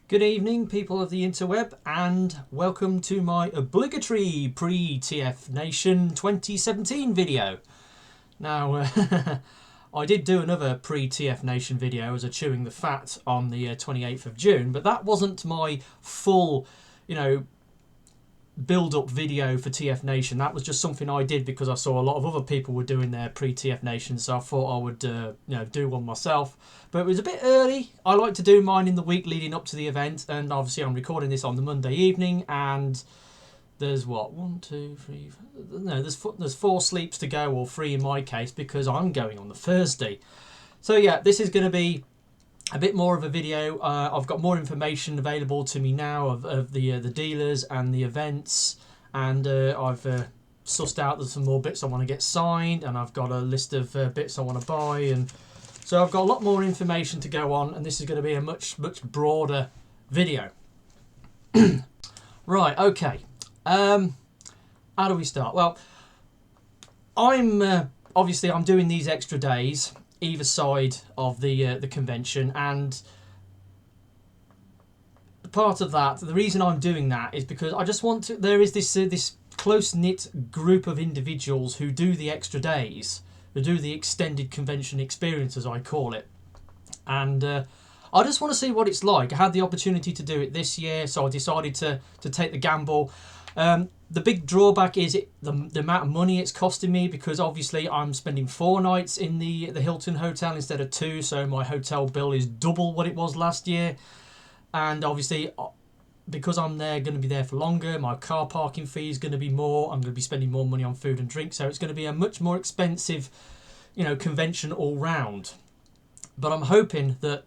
Good evening, people of the interweb, and welcome to my obligatory Pre TFN 2017 video. Now, I did do another Pre TFN video as a chewing the fat on the 28th of June, but that wasn't my full, build-up video for TF Nation. That was just something I did because I saw a lot of other people were doing their pre-TF Nation, so I thought I would do one myself. But it was a bit early. I like to do mine in the week leading up to the event, and obviously I'm recording this on the Monday evening, and there's what, 1, 2, 3, no, there's 4 sleeps to go, or 3 in my case, because I'm going on the Thursday. So yeah, this is going to be a bit more of a video. I've got more information available to me now of the dealers and the events, and I've sussed out there's some more bits I want to get signed, and I've got a list of bits I want to buy, and so I've got a lot more information to go on, and this is going to be a much broader video. Right, okay. How do we start? Well, I'm obviously I'm doing these extra days either side of the convention, and part of that, the reason I'm doing that is because I just want to, there is this close-knit group of individuals who do the extra days, who do the extended convention experience, as I call it, and I just want to see what it's like. I had the opportunity to do it this year, so I decided to take the gamble. The big drawback is the amount of money it's costing me, because obviously I'm spending 4 nights in the Hilton Hotel instead of 2, so my hotel bill is double what it was last year. And obviously, because I'm going to be there for longer, my car parking fee is going to be more. I'm going to be spending more money on food and drink, so it's going to be a much more expensive, convention all round. But I'm hoping that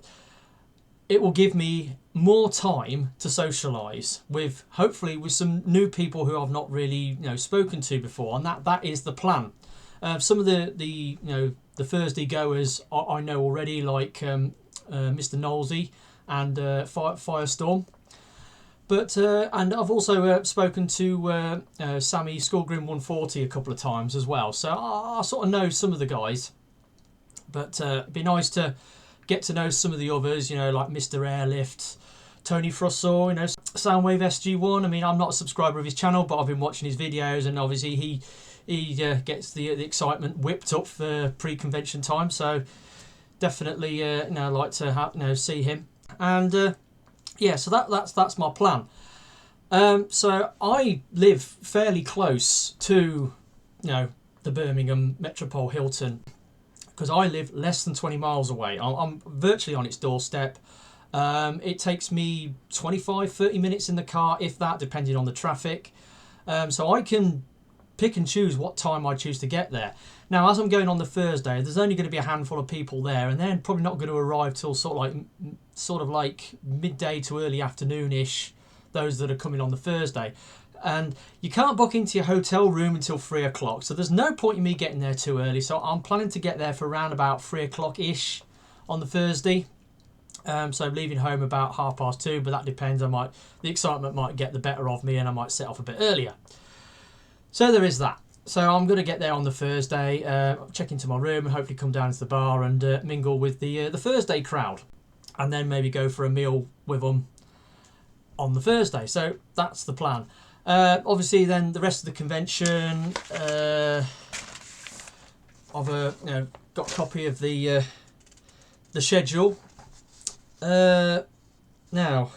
it will give me more time to socialise with, hopefully, with some new people who I've not really, spoken to before, and that is the plan. Some of the Thursday goers I know already, like Mr. Knowlesy and Firestorm, but and I've also spoken to Sammy Skullgrim 140 a couple of times as well, so I sort of know some of the guys, but it'd be nice to get to know some of the others, like Mr. Airlift, Tony Frossor, Soundwave SG1. I mean, I'm not a subscriber of his channel, but I've been watching his videos, and obviously he gets the excitement whipped up for pre-convention time. So definitely, like to see him. And yeah, so that's my plan. So I live fairly close to, the Birmingham Metropole Hilton, because I live less than 20 miles away. I'm virtually on its doorstep. It takes me 25-30 minutes in the car, if that, depending on the traffic. So I can pick and choose what time I choose to get there. Now, as I'm going on the Thursday, there's only going to be a handful of people there, and they're probably not going to arrive till sort of like midday to early afternoon-ish, those that are coming on the Thursday. And you can't book into your hotel room until 3 o'clock, so there's no point in me getting there too early. So I'm planning to get there for around about 3 o'clock-ish on the Thursday. So leaving home about 2:30, but that depends. The excitement might get the better of me, and I might set off a bit earlier. So there is that. So I'm going to get there on the Thursday, check into my room, and hopefully come down to the bar and mingle with the Thursday crowd, and then maybe go for a meal with them on the Thursday. So that's the plan. Obviously, then the rest of the convention, I've got a copy of the schedule. Now,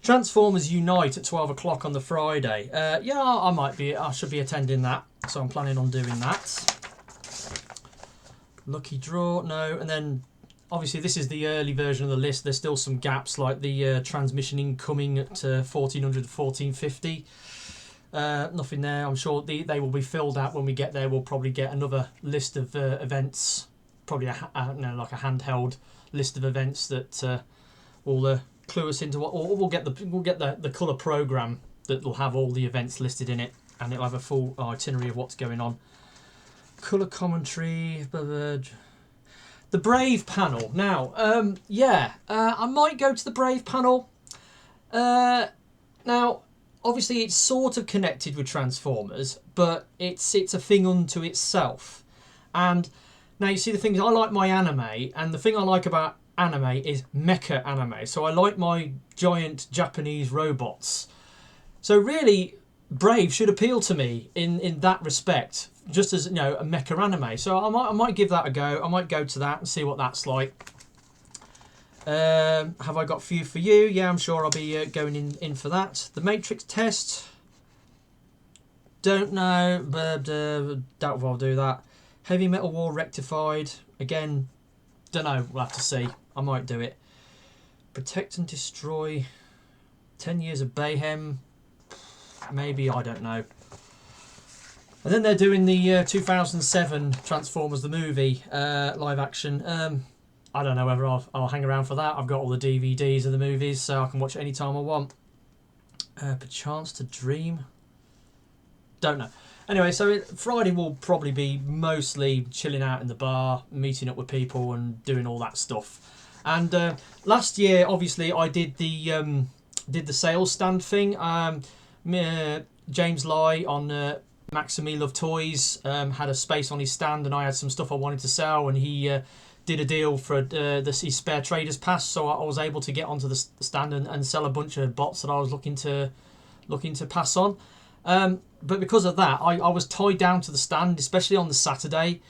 Transformers Unite at 12 o'clock on the Friday. Yeah, I should be attending that, so I'm planning on doing that. Lucky draw, no, and then obviously this is the early version of the list. There's still some gaps, like the transmission incoming at 1400 to 1450. Nothing there. I'm sure they will be filled out when we get there. We'll probably get another list of events, probably like a handheld list of events that will clue us into what, or we'll get the colour program that will have all the events listed in it, and it'll have a full itinerary of what's going on. Colour commentary, the Brave panel. Now, I might go to the Brave panel. Now, obviously, it's sort of connected with Transformers, but it's a thing unto itself. And now you see the thing is, I like my anime, and the thing I like about anime is mecha anime. So I like my giant Japanese robots. So really, Brave should appeal to me in that respect, just as, you know, a mecha anime. So I might give that a go. I might go to that and see what that's like. Have I got Few for You? Yeah, I'm sure I'll be going in for that. The Matrix test. Don't know, but doubt if I'll do that. Heavy Metal War Rectified. Again, don't know. We'll have to see. I might do it. Protect and Destroy. 10 Years of Bayhem. Maybe, I don't know. And then they're doing the 2007 Transformers the movie live action. I don't know whether I'll hang around for that. I've got all the DVDs of the movies, so I can watch it any time I want. Perchance to Dream. Don't know. Anyway, so Friday will probably be mostly chilling out in the bar, meeting up with people and doing all that stuff. And last year, obviously, I did the sales stand thing. James Lai on Max and Me Love Toys had a space on his stand, and I had some stuff I wanted to sell, and he did a deal for his spare traders pass, so I was able to get onto the stand and sell a bunch of bots that I was looking to pass on. But because of that, I was tied down to the stand, especially on the Saturday.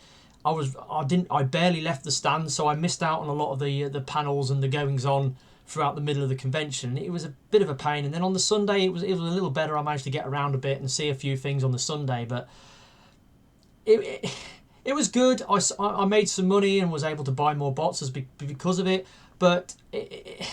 I barely left the stand, so I missed out on a lot of the panels and the goings on throughout the middle of the convention. It was a bit of a pain, and then on the Sunday it was a little better. I managed to get around a bit and see a few things on the Sunday, but it was good. I made some money and was able to buy more bots because of it, but it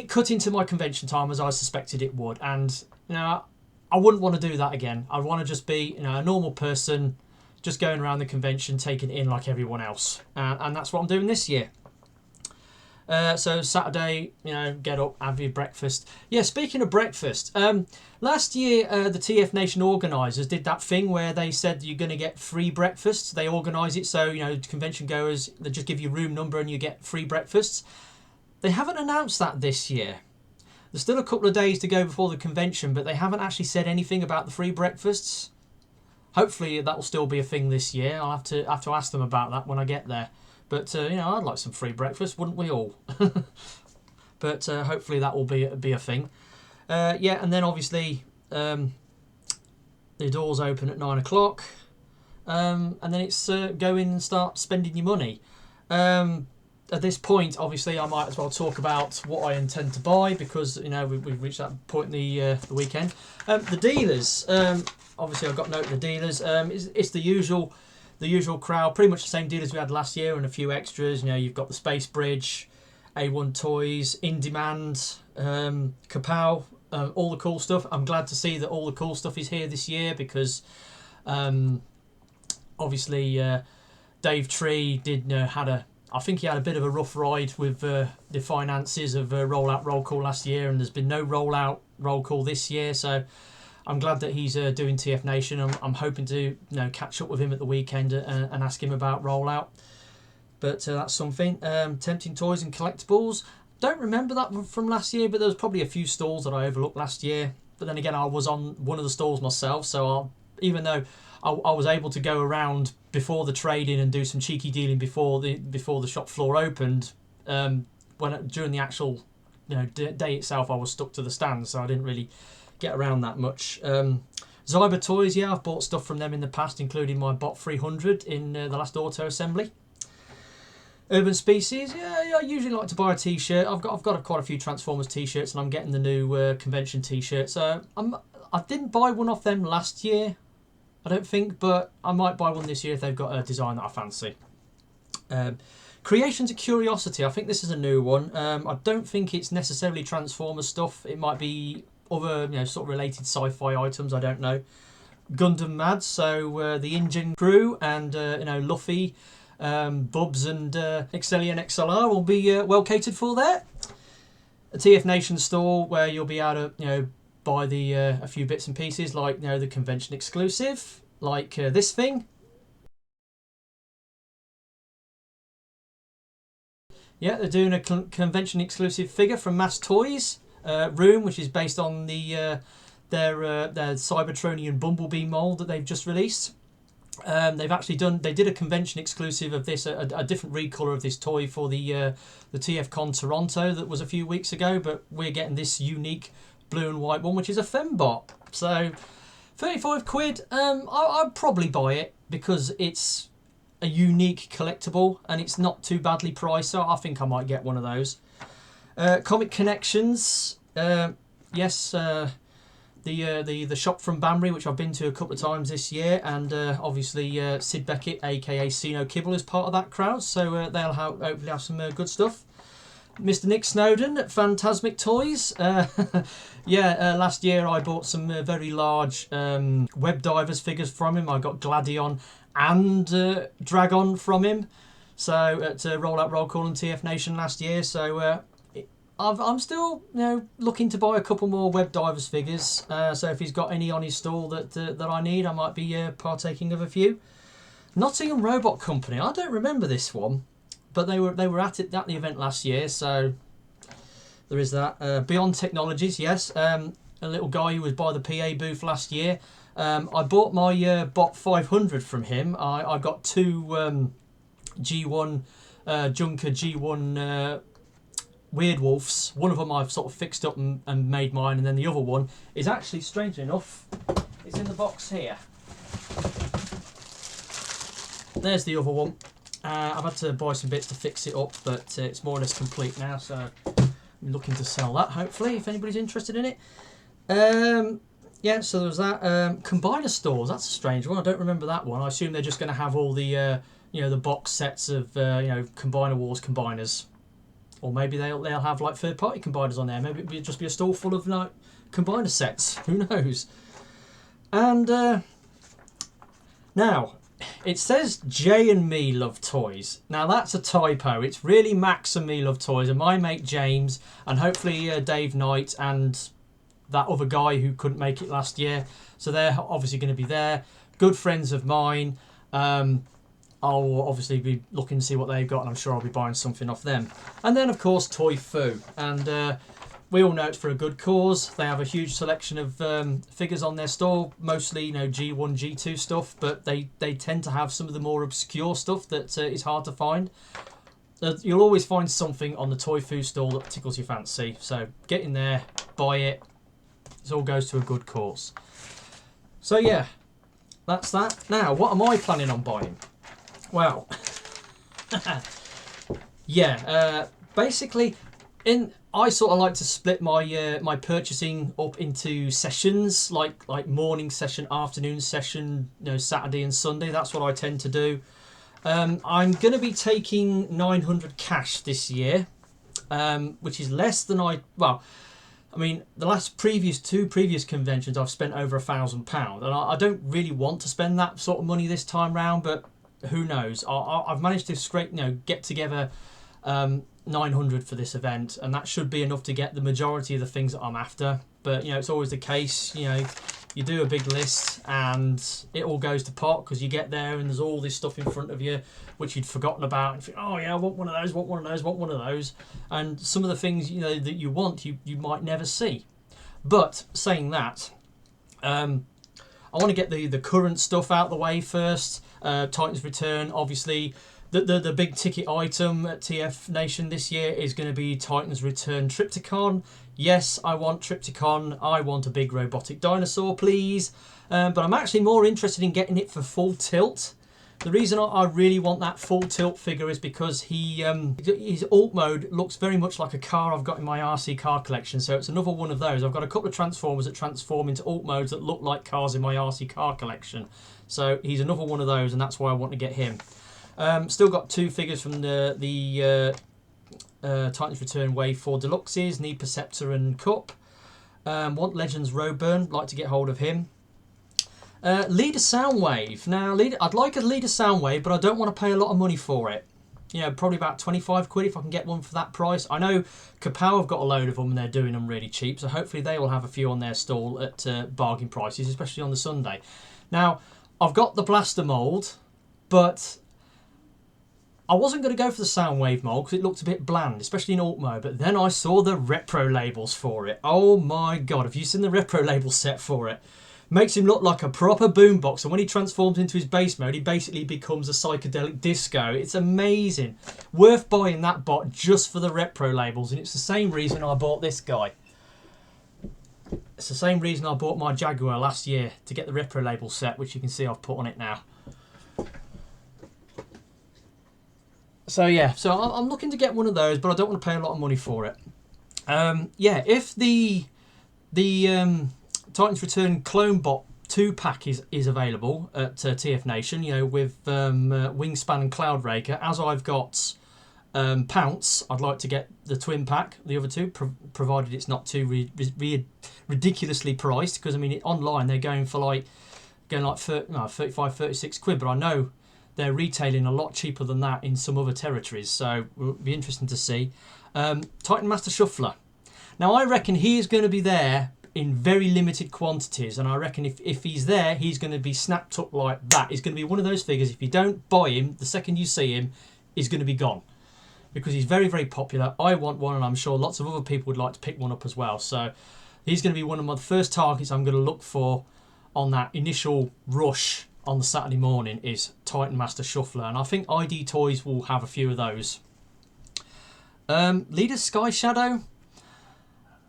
cut into my convention time as I suspected it would, and you know, I wouldn't want to do that again. I'd want to just be, you know, a normal person, just going around the convention, taking it in like everyone else, and that's what I'm doing this year. So Saturday, you know, get up, have your breakfast. Yeah, speaking of breakfast, last year the TF Nation organisers did that thing where they said you're going to get free breakfasts. They organise it so, you know, convention goers, they just give you room number and you get free breakfasts. They haven't announced that this year. There's still a couple of days to go before the convention, but they haven't actually said anything about the free breakfasts. Hopefully that will still be a thing this year. I'll have to ask them about that when I get there. But, you know, I'd like some free breakfast, wouldn't we all? But hopefully that will be a thing. Yeah, and then obviously the doors open at 9 o'clock. And then it's go in and start spending your money. At this point, obviously, I might as well talk about what I intend to buy because, you know, we've reached that point in the weekend. The dealers, obviously I've got note of the dealers. It's the usual crowd, pretty much the same dealers we had last year and a few extras. You know, you've got the Space Bridge, A1 Toys, In Demand, Kapow, all the cool stuff. I'm glad to see that all the cool stuff is here this year because obviously Dave Tree I think he had a bit of a rough ride with the finances of rollout roll call last year, and there's been no rollout roll call this year, so I'm glad that he's doing TF Nation. I'm hoping to catch up with him at the weekend and ask him about rollout. But that's something. Tempting Toys and Collectibles. Don't remember that from last year, but there was probably a few stalls that I overlooked last year. But then again, I was on one of the stalls myself, so even though I was able to go around before the trade-in and do some cheeky dealing before the shop floor opened, during the actual day itself, I was stuck to the stand, so I didn't really get around that much. Zyber Toys, yeah, I've bought stuff from them in the past, including my Bot 300 in the last auto assembly. Urban Species, yeah, I usually like to buy a t-shirt. I've got quite a few Transformers t-shirts, and I'm getting the new convention t-shirt. So I didn't buy one off them last year, I don't think, but I might buy one this year if they've got a design that I fancy. Creations of Curiosity, I think this is a new one. I don't think it's necessarily Transformers stuff. It might be other sort of related sci-fi items, I don't know. Gundam Mad, so the Engine crew and Luffy, Bubs and Excelia and XLR will be well catered for there. A TF Nation store where you'll be able to buy a few bits and pieces like the convention exclusive, like this thing. Yeah, they're doing a convention exclusive figure from Mass Toys Room, which is based on their Cybertronian Bumblebee mold that they've just released. They did a convention exclusive of this, a different recolour of this toy for the TFCon Toronto that was a few weeks ago, but we're getting this unique blue and white one, which is a Fembot. So 35 quid, I'd probably buy it because it's a unique collectible and it's not too badly priced, so I think I might get one of those. Comic Connections, yes, the shop from Banbury, which I've been to a couple of times this year, and obviously Sid Beckett, aka Sino Kibble, is part of that crowd, so they'll hopefully have some good stuff. Mr. Nick Snowden at Phantasmic Toys. Last year I bought some very large Web Divers figures from him. I got Gladion and Dragon from him. So at Rollout Roll Call and TF Nation last year. So I'm still looking to buy a couple more Web Divers figures. So if he's got any on his stall that I need, I might be partaking of a few. Nottingham Robot Company. I don't remember this one. But they were at the event last year, so there is that. Beyond Technologies, yes. A little guy who was by the PA booth last year. I bought my Bot 500 from him. I got two G1 Junker G1 Weird Wolves. One of them I've sort of fixed up and made mine, and then the other one is actually, strangely enough, it's in the box here. There's the other one. I've had to buy some bits to fix it up, but it's more or less complete now, so I'm looking to sell that, hopefully, if anybody's interested in it. Yeah, so there was that. Combiner stores, that's a strange one. I don't remember that one. I assume they're just going to have all the, the box sets of, Combiner Wars combiners. Or maybe they'll have, like, third-party combiners on there. Maybe it'll just be a store full of, like, combiner sets. Who knows? And, now... It says Jay and me love toys. Now that's a typo. It's really Max and me love toys, and my mate James, and hopefully Dave Knight and that other guy who couldn't make it last year. So they're obviously going to be there. Good friends of mine. I'll obviously be looking to see what they've got, and I'm sure I'll be buying something off them. And then of course Toy Foo, and we all know it's for a good cause. They have a huge selection of figures on their store, mostly G1, G2 stuff, but they tend to have some of the more obscure stuff that is hard to find. You'll always find something on the Toy Foo stall that tickles your fancy, so get in there, buy it. It all goes to a good cause. So yeah, that's that. Now, what am I planning on buying? Well, yeah, basically, I sort of like to split my my purchasing up into sessions, like morning session, afternoon session, Saturday and Sunday. That's what I tend to do. I'm going to be taking 900 cash this year, which is less than the two previous conventions I've spent over £1,000, and I don't really want to spend that sort of money this time round, but who knows? I've managed to get together 900 for this event, and that should be enough to get the majority of the things that I'm after. But it's always the case, you do a big list and it all goes to pot because you get there and there's all this stuff in front of you which you'd forgotten about, and you think, oh yeah, I want one of those, want one of those, want one of those, and some of the things that you want you might never see. But saying that, I want to get the current stuff out the way first. Titan's Return, obviously. The big ticket item at TF Nation this year is going to be Titan's Return Triptychon. Yes, I want Triptychon. I want a big robotic dinosaur, please. But I'm actually more interested in getting it for full tilt. The reason I really want that full tilt figure is because his alt mode looks very much like a car I've got in my RC car collection. So it's another one of those. I've got a couple of Transformers that transform into alt modes that look like cars in my RC car collection. So he's another one of those, and that's why I want to get him. Still got two figures from the Titan's Return Wave 4 Deluxes, Need Perceptor and Cup. Want Legends Roadburn, like to get hold of him. Leader Soundwave. Now, I'd like a Leader Soundwave, but I don't want to pay a lot of money for it. Probably about 25 quid if I can get one for that price. I know Kapow have got a load of them and they're doing them really cheap, so hopefully they will have a few on their stall at bargain prices, especially on the Sunday. Now, I've got the Blaster mould, but I wasn't going to go for the Soundwave mould because it looked a bit bland, especially in alt mode, but then I saw the repro labels for it. Oh my god, have you seen the repro label set for it? Makes him look like a proper boombox, and when he transforms into his base mode, he basically becomes a psychedelic disco. It's amazing. Worth buying that bot just for the repro labels, and it's the same reason I bought this guy. It's the same reason I bought my Jaguar last year, to get the repro label set, which you can see I've put on it now. So yeah, so I'm looking to get one of those, but I don't want to pay a lot of money for it. Yeah, if the Titans Return Clone Bot 2-pack is available at TF Nation, you know, with Wingspan and Cloudraker, as I've got Pounce, I'd like to get the twin pack, the other two, provided it's not too ridiculously priced, because I mean, online they're going for like 35, 36 quid, but I know they're retailing a lot cheaper than that in some other territories, so it'll be interesting to see. Titan Master Shuffler. Now I reckon he is going to be there in very limited quantities, and I reckon if he's there, he's going to be snapped up like that. He's going to be one of those figures, if you don't buy him, the second you see him, he's going to be gone. Because he's very, very popular. I want one, and I'm sure lots of other people would like to pick one up as well. So he's going to be one of my first targets I'm going to look for on that initial rush on the Saturday morning, is Titan Master Shuffler. And I think ID Toys will have a few of those. Leader Sky Shadow.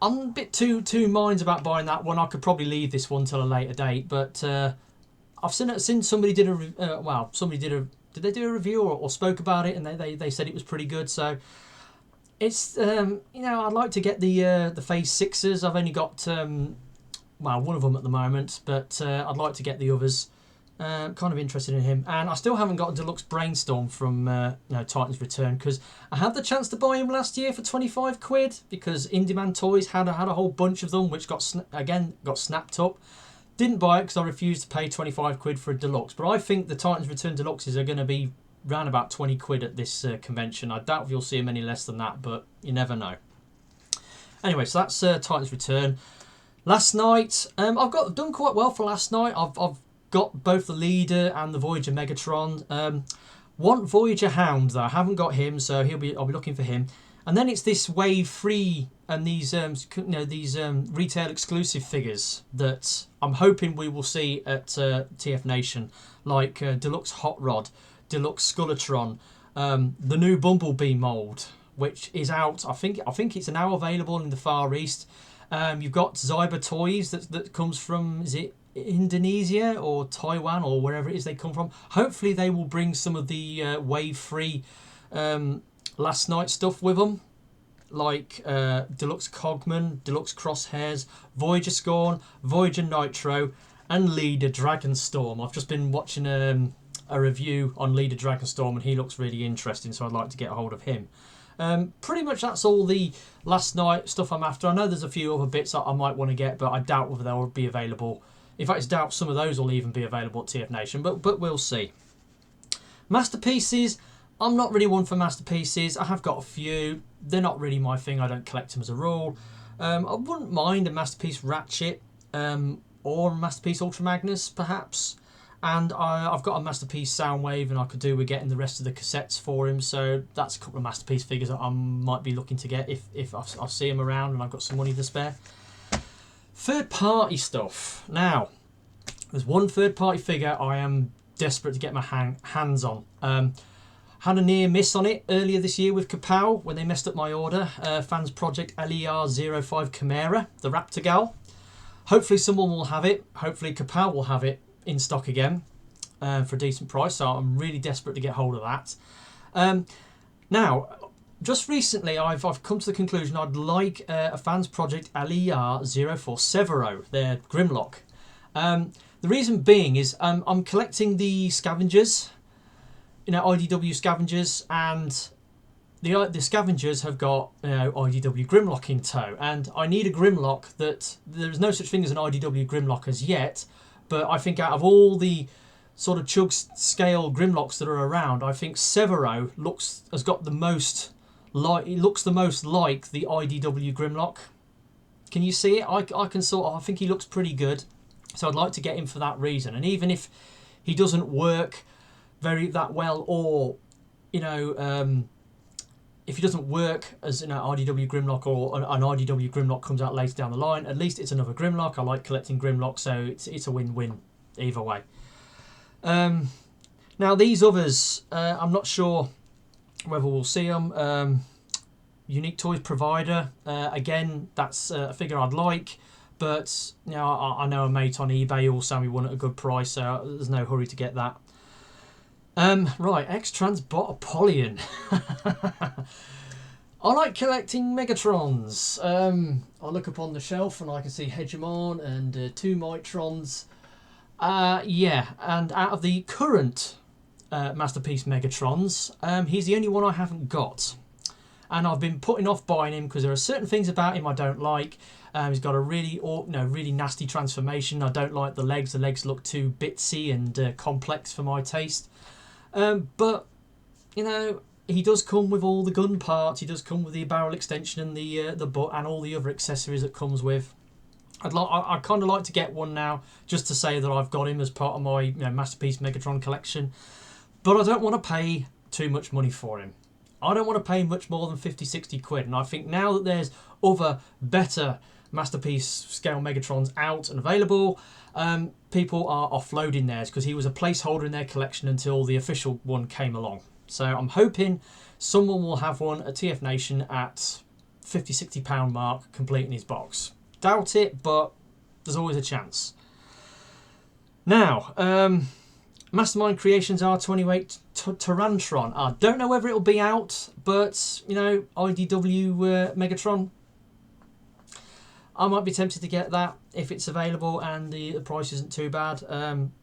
I'm a bit two minds about buying that one. I could probably leave this one till a later date, but I've seen somebody did did they do a review or spoke about it, and they said it was pretty good. So it's you know, I'd like to get the Phase 6s. I've only got one of them at the moment, but I'd like to get the others. Kind of interested in him, and I still haven't got a Deluxe Brainstorm from Titans Return, because I had the chance to buy him last year for 25 quid, because In Demand Toys had a whole bunch of them, which got snapped up. Didn't buy it because I refused to pay 25 quid for a Deluxe, but I think the Titans Return Deluxes are going to be around about 20 quid at this convention. I doubt if you'll see them any less than that, but you never know. Anyway, so that's Titans Return. Last night, I've done quite well for last night. I've got both the Leader and the Voyager Megatron. Want Voyager Hound though, I haven't got him, so I'll be looking for him. And then it's this Wave 3 and these retail exclusive figures that I'm hoping we will see at TF Nation, like Deluxe Hot Rod, Deluxe Skullatron, the new Bumblebee mould, which is out. I think it's now available in the Far East. You've got Zyber Toys that comes from, is it Indonesia or Taiwan or wherever it is they come from. Hopefully they will bring some of the Wave 3 last night stuff with them, like Deluxe Cogman, Deluxe Crosshairs, Voyager Scorn, Voyager Nitro, and Leader Dragonstorm. I've just been watching a review on Leader Dragonstorm, and he looks really interesting, so I'd like to get a hold of him. Pretty much that's all the last night stuff I'm after. I know there's a few other bits that I might want to get, but I doubt whether they'll be available. In fact, I doubt some of those will even be available at TF Nation, but we'll see. Masterpieces. I'm not really one for masterpieces. I have got a few. They're not really my thing. I don't collect them as a rule. I wouldn't mind a Masterpiece Ratchet or a Masterpiece Ultra Magnus, perhaps. And I've got a Masterpiece Soundwave, and I could do with getting the rest of the cassettes for him. So that's a couple of Masterpiece figures that I might be looking to get if I see them around and I've got some money to spare. Third-party stuff. Now, there's one third-party figure I am desperate to get my hands on. Had a near miss on it earlier this year with Kapow when they messed up my order. Fans Project LER05 Chimera, the Raptor Gal. Hopefully someone will have it. Hopefully Kapow will have it in stock again for a decent price. So I'm really desperate to get hold of that. Now, just recently I've come to the conclusion I'd like a Fans Project LER04 Severo, their Grimlock. The reason being is I'm collecting the scavengers. IDW scavengers, and the scavengers have got IDW Grimlock in tow, and I need a Grimlock that there's no such thing as an IDW Grimlock as yet, but I think out of all the sort of chug scale Grimlocks that are around, I think Severo looks the most like the IDW Grimlock. Can you see it? I think he looks pretty good, so I'd like to get him for that reason. And even if he doesn't work that well, or if if it doesn't work as IDW Grimlock, or an IDW Grimlock comes out later down the line, at least it's another Grimlock. I like collecting Grimlock, so it's a win-win either way. Now these others, I'm not sure whether we'll see them. Unique Toys Provider, again, that's a figure I'd like, but I know a mate on eBay will sell me one at a good price, so there's no hurry to get that. Right, X-Transbot Apollyon. I like collecting Megatrons. I look up on the shelf and I can see Hegemon and 2 Mitrons. Yeah, and out of the current Masterpiece Megatrons, he's the only one I haven't got. And I've been putting off buying him because there are certain things about him I don't like. He's got a really nasty transformation. I don't like the legs. The legs look too bitsy and complex for my taste. But he does come with all the gun parts. He does come with the barrel extension and the butt and all the other accessories that comes with. I'd kind of like to get one now, just to say that I've got him as part of my Masterpiece Megatron collection. But I don't want to pay too much money for him. I don't want to pay much more than 50-60 quid. And I think now that there's other better Masterpiece scale Megatrons out and available, people are offloading theirs because he was a placeholder in their collection until the official one came along. So I'm hoping someone will have one at TF Nation at £50-60 mark, completing his box. Doubt it, but there's always a chance. Now, Mastermind Creations R28 Tyrantron. I don't know whether it'll be out, but IDW Megatron, I might be tempted to get that if it's available and the price isn't too bad.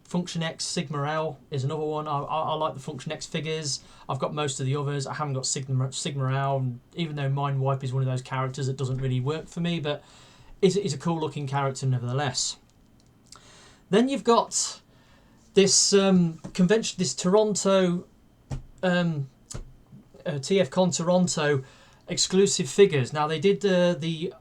Function X Sigma L is another one. I like the Function X figures. I've got most of the others. I haven't got Sigma L, and even though Mindwipe is one of those characters that doesn't really work for me, but it's a cool looking character nevertheless. Then you've got this convention, this Toronto TFCon Toronto exclusive figures. Now they did the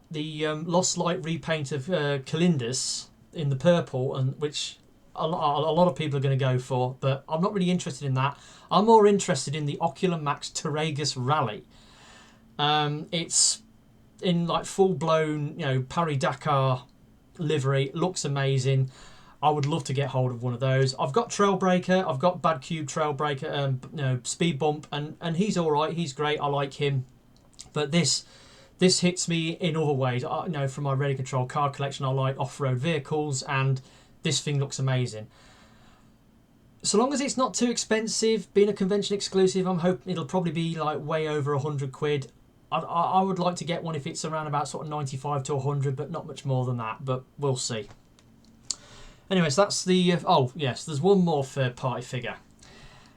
Lost Light repaint of Kalindus in the purple, and which a lot of people are going to go for, but I'm not really interested in that. I'm more interested in the Ocular Max Taragus Rally. It's in like full blown Paris Dakar livery. Looks amazing. I would love to get hold of one of those. I've got Trailbreaker, I've got Bad Cube Trailbreaker, Speed Bump, and he's all right. He's great. I like him. But this hits me in other ways. From my Ready Control card collection, I like off-road vehicles, and this thing looks amazing. So long as it's not too expensive, being a convention exclusive, I'm hoping it'll probably be like way over 100 quid. I would like to get one if it's around about sort of 95 to 100, but not much more than that. But we'll see. Anyway, so that's the... oh, yes, there's one more third-party figure.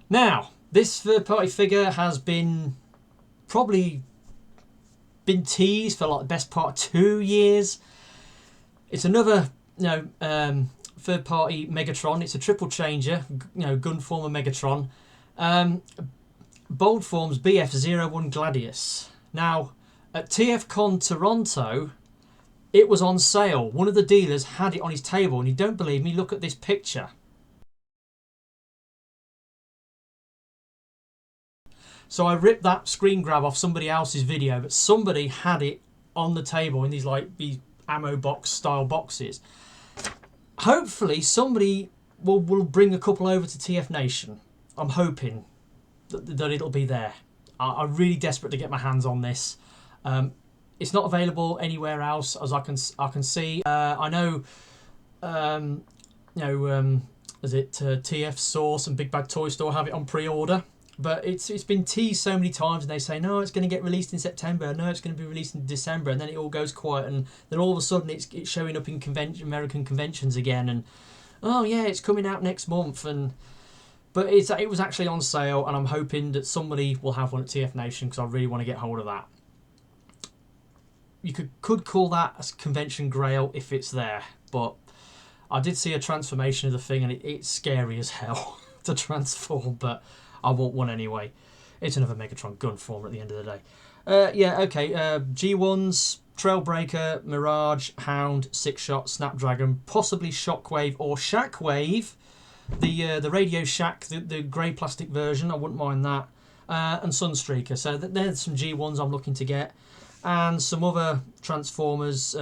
Now, this third-party figure has probably been teased for like the best part of 2 years. It's another, third-party Megatron. It's a triple changer, gun form of Megatron. Bold Forms BF01 Gladius. Now, at TFCon Toronto, it was on sale. One of the dealers had it on his table, and you don't believe me, look at this picture. So I ripped that screen grab off somebody else's video, but somebody had it on the table in these ammo box style boxes. Hopefully somebody will bring a couple over to TF Nation. I'm hoping that it'll be there. I'm really desperate to get my hands on this. It's not available anywhere else, as I can see. I know, is it TF Source and Big Bad Toy Store have it on pre-order, but it's been teased so many times, and they say no, it's going to get released in September. No, it's going to be released in December, and then it all goes quiet, and then all of a sudden it's showing up in American conventions again, and oh yeah, it's coming out next month, but it was actually on sale, and I'm hoping that somebody will have one at TF Nation because I really want to get hold of that. You could call that a convention grail if it's there, but I did see a transformation of the thing, and it's scary as hell to transform, but I want one anyway. It's another Megatron gun form at the end of the day. G1s, Trailbreaker, Mirage, Hound, Six Shot, Snapdragon, possibly Shockwave or Shackwave. The Radio Shack, the grey plastic version, I wouldn't mind that. and Sunstreaker. So there's some G1s I'm looking to get, and some other Transformers.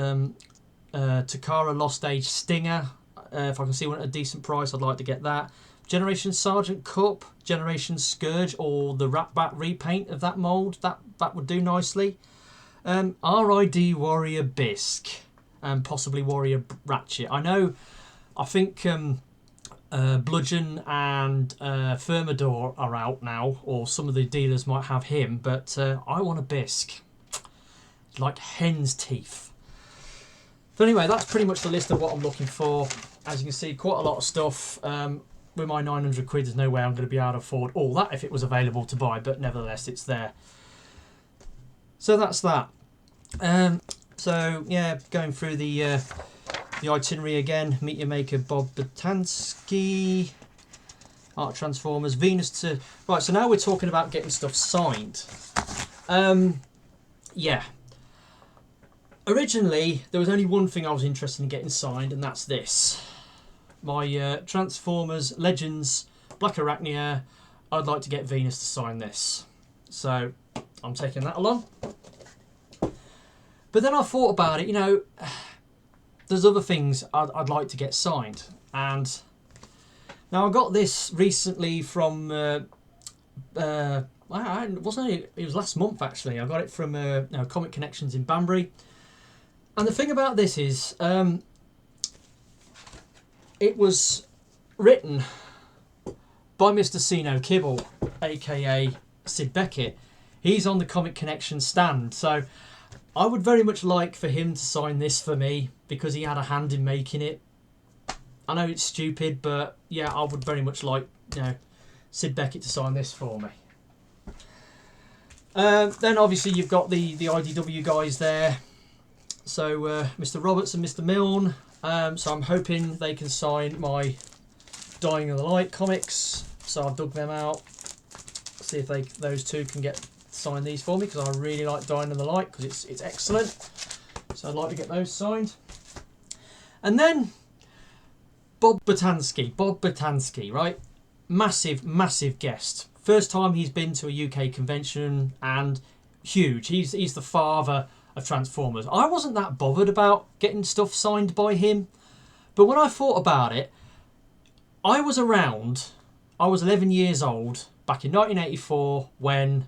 Takara Lost Age Stinger. If I can see one at a decent price, I'd like to get that. Generation Sergeant Cup, Generation Scourge, or the Ratbat repaint of that mould. That would do nicely. RID Warrior Bisque, and possibly Warrior Ratchet. I think Bludgeon and Thermidor are out now, or some of the dealers might have him, but I want a Bisque. Like hen's teeth. So anyway, that's pretty much the list of what I'm looking for. As you can see, quite a lot of stuff. With my 900 quid, there's no way I'm going to be able to afford all that if it was available to buy, but nevertheless, it's there. So that's that. So yeah, going through the itinerary again. Meet Your Maker, Bob Batansky, Art Transformers, Venus to... Right, so now we're talking about getting stuff signed. Yeah. Originally, there was only one thing I was interested in getting signed, and that's this. My Transformers Legends Black Arachnia. I'd like to get Venus to sign this. So, I'm taking that along. But then I thought about it, you know, there's other things I'd like to get signed. And now I got this recently from... it was last month, actually. I got it from Comic Connections in Banbury. And the thing about this is, it was written by Mr. Sino Kibble, aka Sid Beckett. He's on the Comic Connection stand, so I would very much like for him to sign this for me because he had a hand in making it. I know it's stupid, but yeah, I would very much like Sid Beckett to sign this for me. Then obviously you've got the IDW guys there. So Mr. Roberts and Mr. Milne. So I'm hoping they can sign my Dying of the Light comics. So I've dug them out. See if those two can sign these for me, because I really like Dying of the Light because it's excellent. So I'd like to get those signed. And then Bob Batansky, right? Massive guest. First time he's been to a UK convention, and huge. He's the father of Transformers. I wasn't that bothered about getting stuff signed by him, but when I thought about it, I was 11 years old back in 1984 when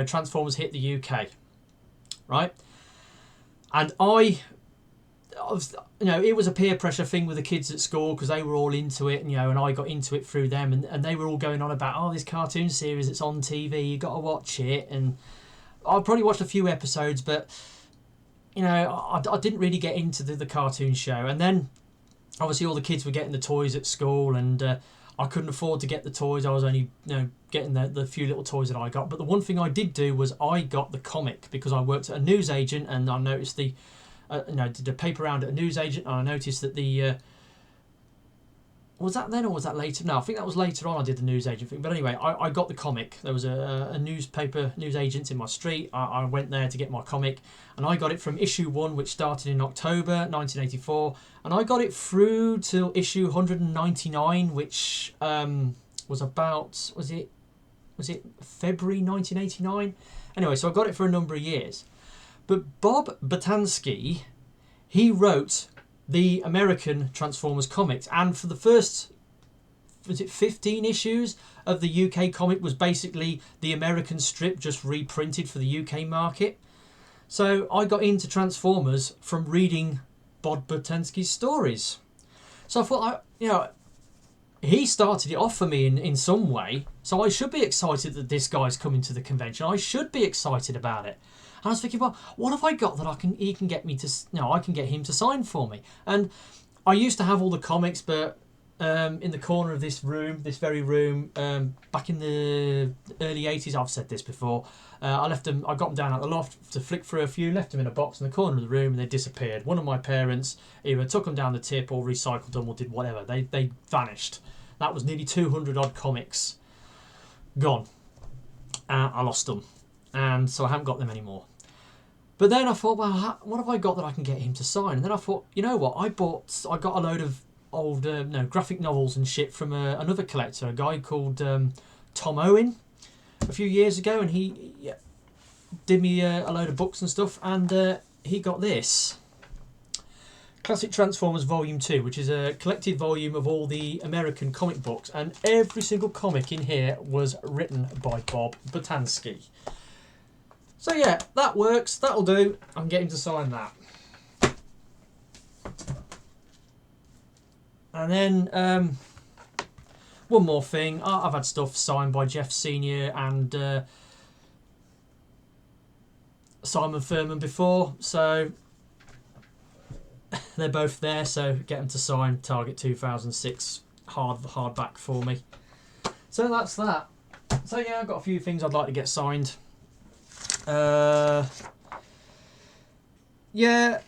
Transformers hit the UK, right? And it was a peer pressure thing with the kids at school because they were all into it, and I got into it through them, and they were all going on about, this cartoon series, it's on TV, you got to watch it. And I probably watched a few episodes, but I didn't really get into the cartoon show. And then obviously all the kids were getting the toys at school, and I couldn't afford to get the toys. I was only getting the few little toys that I got. But the one thing I did do was I got the comic because I worked at a newsagent, and I noticed did a paper round at a newsagent, and I noticed that was that then or was that later? No, I think that was later on I did the newsagent thing. But anyway, I got the comic. There was a newsagent in my street. I went there to get my comic, and I got it from issue 1, which started in October 1984, and I got it through till issue 199, which was about, was it February 1989? Anyway, so I got it for a number of years. But Bob Batansky, he wrote the American Transformers comics, and for the first 15 issues of the UK comic was basically the American strip just reprinted for the UK market. So I got into Transformers from reading Bob Batansky's stories. So I thought, he started it off for me in some way, so I should be excited that this guy's coming to the convention. I should be excited about it. And I was thinking, well, what have I got that I can get him to sign for me? And I used to have all the comics, but in the corner of this very room, back in the early 80s, I've said this before, I got them down at the loft to flick through a few, left them in a box in the corner of the room, and they disappeared. One of my parents either took them down the tip or recycled them or did whatever. They vanished. That was nearly 200 odd comics gone. I lost them, and so I haven't got them anymore. But then I thought, well, what have I got that I can get him to sign? And then I thought, you know what? I got a load of old graphic novels and shit from another collector, a guy called Tom Owen. a few years ago, and he did me a load of books and stuff, and he got this. Classic Transformers Volume 2, which is a collected volume of all the American comic books, and every single comic in here was written by Bob Botansky. So yeah, that works, that'll do. I'm getting to sign that. And then one more thing, I've had stuff signed by Jeff Senior and Simon Furman before, so they're both there, so get them to sign Target 2006 hardback for me. So that's that. So yeah, I've got a few things I'd like to get signed. Yeah,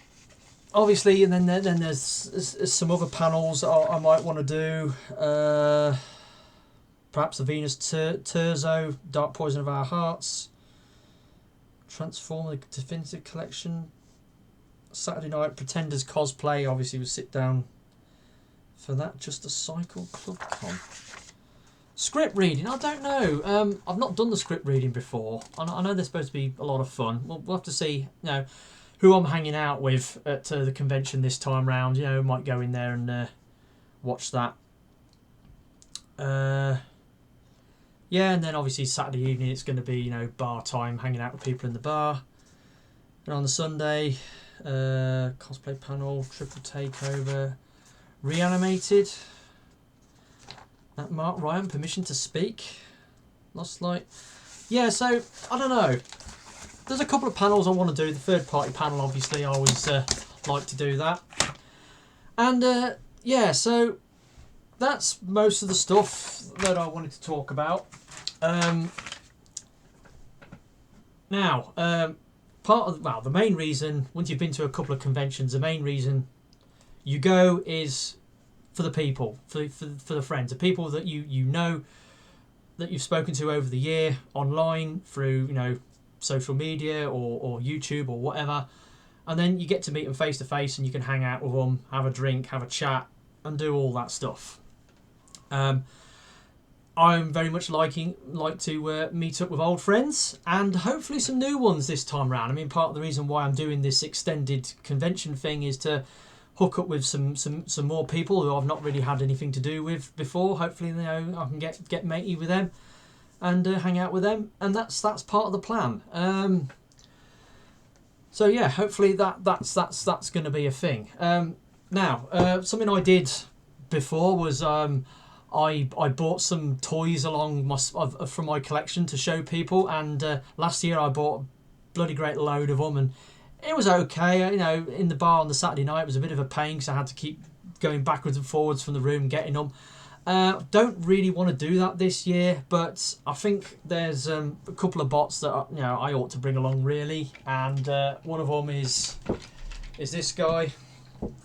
obviously, and then there's some other panels I might want to do. Perhaps the Venus Terzo, Dark Poison of Our Hearts, Transformer Definitive Collection, Saturday Night Pretenders cosplay. Obviously, we'll sit down for that. Just a Cycle Club Con. Script reading, I don't know. I've not done the script reading before. I know they're supposed to be a lot of fun. We'll have to see, who I'm hanging out with at the convention this time round. Might go in there and watch that. Yeah, and then obviously Saturday evening it's going to be, bar time, hanging out with people in the bar. And on the Sunday, cosplay panel, triple takeover, reanimated. That Mark Ryan, permission to speak. Lost Light. Yeah, so I don't know. There's a couple of panels I want to do. The third party panel, obviously, I always like to do that. And yeah, so that's most of the stuff that I wanted to talk about. Now, the main reason, once you've been to a couple of conventions, the main reason you go is for the people, for the friends, the people that you know, that you've spoken to over the year, online, through, social media or YouTube or whatever. And then you get to meet them face to face and you can hang out with them, have a drink, have a chat, and do all that stuff. I'm very much like to meet up with old friends and hopefully some new ones this time round. I mean, part of the reason why I'm doing this extended convention thing is to hook up with some more people who I've not really had anything to do with before. Hopefully, I can get matey with them and hang out with them, and that's part of the plan. So yeah, hopefully that's going to be a thing. Now, something I did before was I bought some toys from my collection to show people, and last year I bought a bloody great load of them, and it was okay. In the bar on the Saturday night it was a bit of a pain because I had to keep going backwards and forwards from the room getting them. Don't really want to do that this year, but I think there's a couple of bots that I ought to bring along really, and one of them is this guy,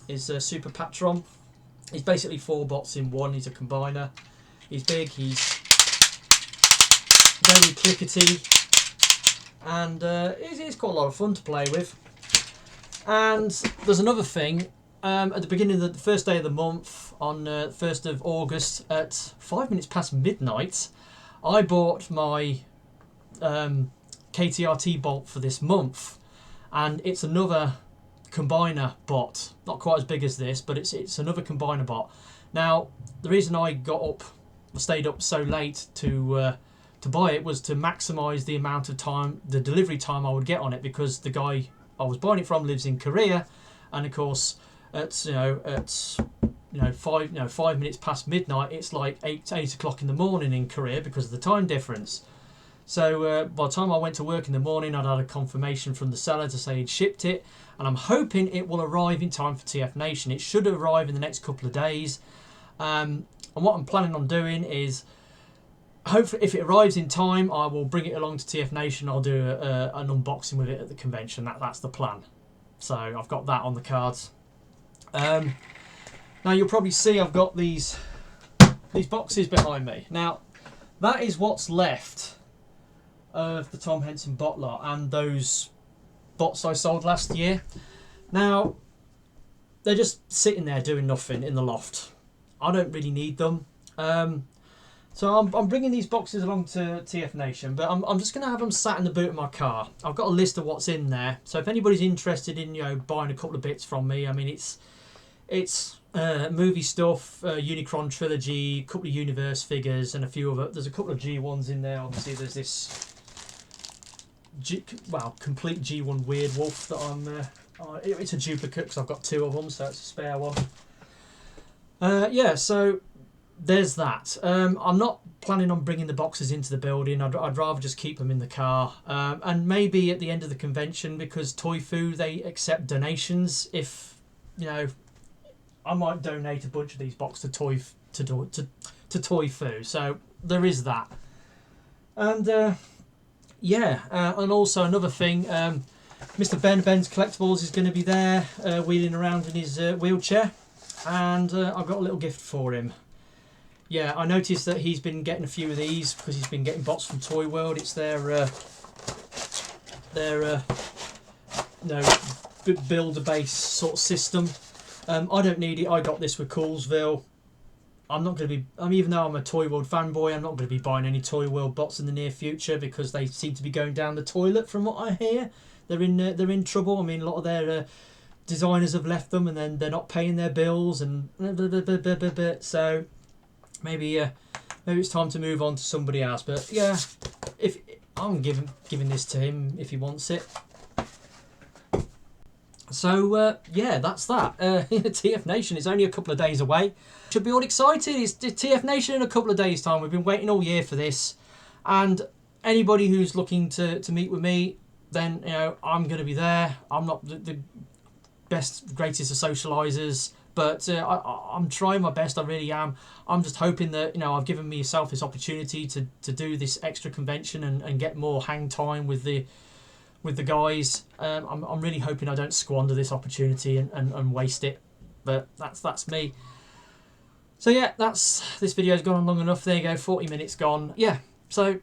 is Super Patron. He's basically 4 bots in one. He's a combiner. He's big. He's very clickety, and it's quite a lot of fun to play with. And there's another thing. At the beginning of the first day of the month, on 1st of August at 5 minutes past midnight, I bought my KTRT bolt for this month, and it's another combiner bot, not quite as big as this, but it's another combiner bot. Now, the reason I stayed up so late to buy it was to maximise the amount of time, the delivery time I would get on it, because the guy I was buying it from lives in Korea, and of course at 5 minutes past midnight, it's like 8 o'clock in the morning in Korea because of the time difference. So by the time I went to work in the morning, I'd had a confirmation from the seller to say he'd shipped it, and I'm hoping it will arrive in time for TF Nation. It should arrive in the next couple of days. And what I'm planning on doing is, hopefully, if it arrives in time, I will bring it along to TF Nation. I'll do an unboxing with it at the convention. That's the plan. So I've got that on the cards. Now you'll probably see I've got these boxes behind me. Now that is what's left of the Tom Henson bot lot and those bots I sold last year. Now they're just sitting there doing nothing in the loft. I don't really need them. So I'm bringing these boxes along to TF Nation, but I'm just going to have them sat in the boot of my car. I've got a list of what's in there, so if anybody's interested in buying a couple of bits from me, I mean it's movie stuff, Unicron trilogy, a couple of universe figures, and a few of it. There's a couple of G1s in there. Obviously, there's this complete G1 Weird Wolf that it's a duplicate because I've got 2 of them, so it's a spare one. Yeah, so there's that. I'm not planning on bringing the boxes into the building. I'd rather just keep them in the car. And maybe at the end of the convention, because Toy Foo, they accept donations. If, I might donate a bunch of these boxes to Toy Foo. So there is that. And and also another thing, Mr. Ben's Collectibles is going to be there, wheeling around in his wheelchair. And I've got a little gift for him. Yeah, I noticed that he's been getting a few of these because he's been getting bots from Toy World. It's their builder base sort of system. I don't need it. I got this with Coolsville. I'm not going to be. Even though I'm a Toy World fanboy, I'm not going to be buying any Toy World bots in the near future because they seem to be going down the toilet. From what I hear, they're in trouble. I mean, a lot of their designers have left them, and then they're not paying their bills, and so. Maybe it's time to move on to somebody else. But yeah, if I'm giving this to him if he wants it. So yeah, that's that. TF Nation is only a couple of days away. Should be all excited. It's TF Nation in a couple of days' time. We've been waiting all year for this, and anybody who's looking to meet with me, then I'm going to be there. I'm not the greatest of socialisers. But I'm trying my best, I really am. I'm just hoping that, I've given myself this opportunity to do this extra convention and get more hang time with the guys. I'm really hoping I don't squander this opportunity and waste it. But that's me. So yeah, this video's gone on long enough. There you go, 40 minutes gone. Yeah, so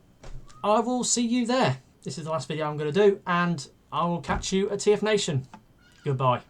I will see you there. This is the last video I'm going to do, and I will catch you at TF Nation. Goodbye.